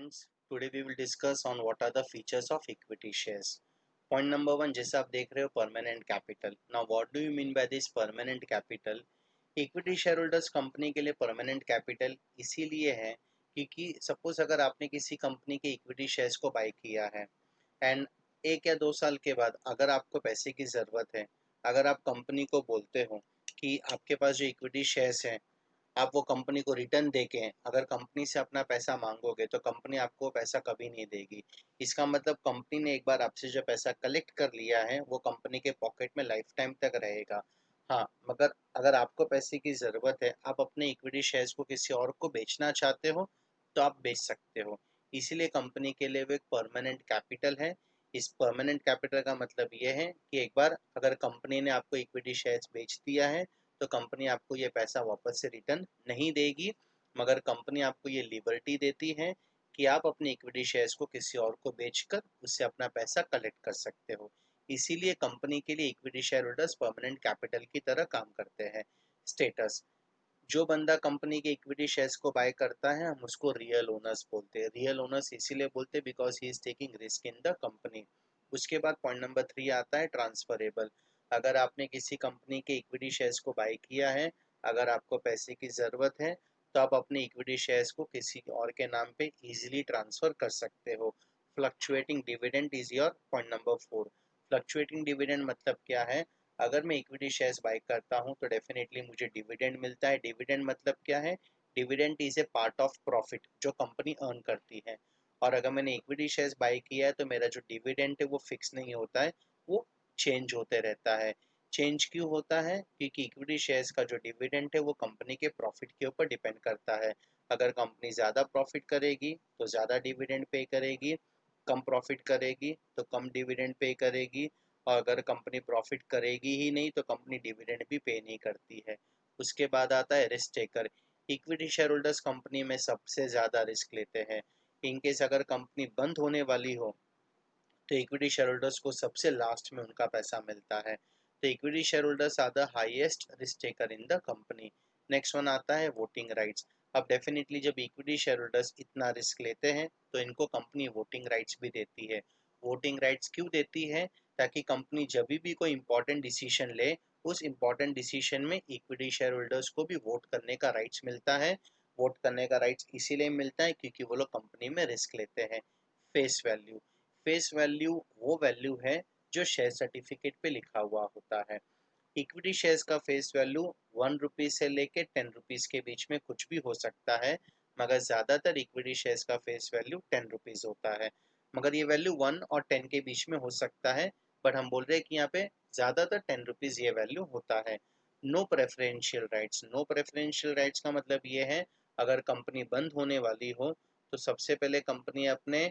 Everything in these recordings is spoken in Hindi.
friends, today we will discuss on what are the features of equity shares. Point number one, जैसे आप देख रहे हो permanent capital. Now what do you mean by this permanent capital? Equity share holders company के लिए परमानेंट कैपिटल इसीलिए है क्योंकि सपोज अगर आपने किसी कंपनी के इक्विटी शेयर्स को बाय किया है एंड 1 या 2 साल के बाद अगर आपको पैसे की ज़रूरत है, अगर आप कंपनी को बोलते हो कि आपके पास जो इक्विटी शेयर्स हैं आप वो कंपनी को रिटर्न देके अगर कंपनी से अपना पैसा मांगोगे तो कंपनी आपको पैसा कभी नहीं देगी. इसका मतलब कंपनी ने एक बार आपसे जो पैसा कलेक्ट कर लिया है वो कंपनी के पॉकेट में लाइफ टाइम तक रहेगा. हाँ, मगर अगर आपको पैसे की ज़रूरत है, आप अपने इक्विटी शेयर्स को किसी और को बेचना चाहते हो तो आप बेच सकते हो. इसीलिए कंपनी के लिए वो एक परमानेंट कैपिटल है. इस परमानेंट कैपिटल का मतलब ये है कि एक बार अगर कंपनी ने आपको इक्विटी शेयर्स बेच दिया है तो कंपनी आपको ये पैसा वापस से रिटर्न नहीं देगी, मगर कंपनी आपको ये लिबर्टी देती है कि आप अपने इक्विटी शेयर्स को किसी और को बेचकर उससे अपना पैसा कलेक्ट कर सकते हो. इसीलिए कंपनी के लिए equity share holders permanent capital की तरह काम करते हैं. स्टेटस, जो बंदा कंपनी के इक्विटी शेयर्स को बाय करता है हम उसको रियल ओनर्स बोलते हैं. रियल ओनर्स इसीलिए बोलते हैं because he is taking risk in the company. उसके बाद पॉइंट नंबर 3 आता है ट्रांसफरेबल. अगर आपने किसी कंपनी के इक्विटी शेयर्स को बाय किया है, अगर आपको पैसे की ज़रूरत है तो आप अपने इक्विटी शेयर्स को किसी और के नाम पे इजीली ट्रांसफ़र कर सकते हो. Fluctuating dividend is your point number 4. Fluctuating dividend मतलब क्या है? अगर मैं इक्विटी शेयर्स बाय करता हूं तो डेफिनेटली मुझे डिविडेंड मिलता है. डिविडेंड मतलब क्या है? Dividend is a part of profit जो कंपनी अर्न करती है. और अगर मैंने इक्विटी शेयर्स बाय किया है तो मेरा जो डिविडेंड है वो फिक्स नहीं होता है, वो चेंज होते रहता है. चेंज क्यों होता है? क्योंकि इक्विटी शेयर्स का जो डिविडेंड है वो कंपनी के प्रॉफिट के ऊपर डिपेंड करता है. अगर कंपनी ज़्यादा प्रॉफिट करेगी तो ज़्यादा डिविडेंड पे करेगी, कम प्रॉफिट करेगी तो कम डिविडेंड पे करेगी, और अगर कंपनी प्रॉफिट करेगी ही नहीं तो कंपनी डिविडेंड भी पे नहीं करती है. उसके बाद आता है risk taker. Equity share holders company में सबसे ज़्यादा रिस्क लेते हैं. इनकेस अगर कंपनी बंद होने वाली हो तो इक्विटी शेयर होल्डर्स को सबसे लास्ट में उनका पैसा मिलता है. तो equity shareholders are the highest risk taker in the company. Next one आता है वोटिंग राइट्स. अब डेफिनेटली जब इक्विटी शेयर होल्डर्स इतना रिस्क लेते हैं तो इनको कंपनी वोटिंग राइट्स भी देती है. वोटिंग राइट्स क्यों देती है? ताकि कंपनी जब भी कोई इंपॉर्टेंट डिसीजन ले उस इंपॉर्टेंट डिसीजन में इक्विटी शेयर होल्डर्स को भी वोट करने का राइट्स मिलता है. वोट करने का राइट्स इसीलिए मिलता है क्योंकि वो लोग कंपनी में रिस्क लेते हैं. Face value. फेस वैल्यू वो वैल्यू है जो शेयर सर्टिफिकेट पे लिखा हुआ होता है. इक्विटी शेयर्स का फेस वैल्यू 1 रुपीज़ से लेके 10 रुपीज़ के बीच में कुछ भी हो सकता है, मगर ज़्यादातर इक्विटी शेयर्स का फेस वैल्यू 10 रुपीज़ होता है. मगर ये वैल्यू 1 और 10 के बीच में हो सकता है, बट हम बोल रहे हैं कि यहाँ पे ज़्यादातर 10 रुपीज़ ये वैल्यू होता है. No preferential rights. No preferential rights का मतलब ये है अगर कंपनी बंद होने वाली हो तो सबसे पहले कंपनी अपने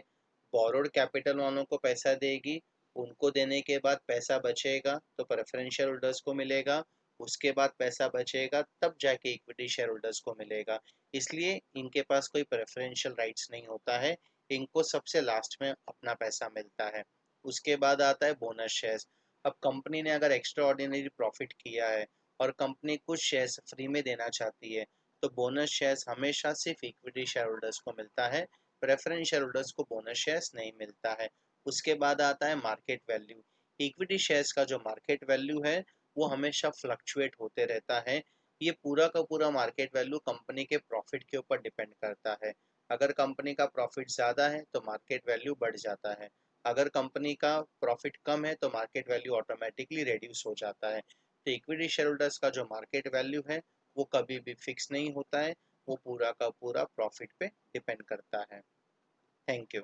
बोरोड कैपिटल वालों को पैसा देगी. उनको देने के बाद पैसा बचेगा तो प्रेफरेंशियल होल्डर्स को मिलेगा. उसके बाद पैसा बचेगा तब जाके इक्विटी शेयर होल्डर्स को मिलेगा. इसलिए इनके पास कोई प्रेफरेंशियल राइट्स नहीं होता है. इनको सबसे लास्ट में अपना पैसा मिलता है. उसके बाद आता है बोनस शेयर्स. अब कंपनी ने अगर एक्स्ट्रा ऑर्डिनरी प्रॉफिट किया है और कंपनी कुछ शेयर्स फ्री में देना चाहती है तो बोनस शेयर्स हमेशा सिर्फ इक्विटी शेयर होल्डर्स को मिलता है. प्रेफरेंस शेयर होल्डर्स को बोनस शेयर्स नहीं मिलता है. उसके बाद आता है मार्केट वैल्यू. इक्विटी शेयर्स का जो मार्केट वैल्यू है वो हमेशा फ्लक्चुएट होते रहता है. ये पूरा का पूरा मार्केट वैल्यू कंपनी के प्रॉफिट के ऊपर डिपेंड करता है. अगर कंपनी का प्रॉफिट ज़्यादा है तो मार्केट वैल्यू बढ़ जाता है. अगर कंपनी का प्रॉफिट कम है तो मार्केट वैल्यू ऑटोमेटिकली रिड्यूस हो जाता है. तो इक्विटी शेयर होल्डर्स का जो मार्केट वैल्यू है वो कभी भी फिक्स नहीं होता है, वो पूरा का पूरा प्रॉफिट पे डिपेंड करता है. Thank you.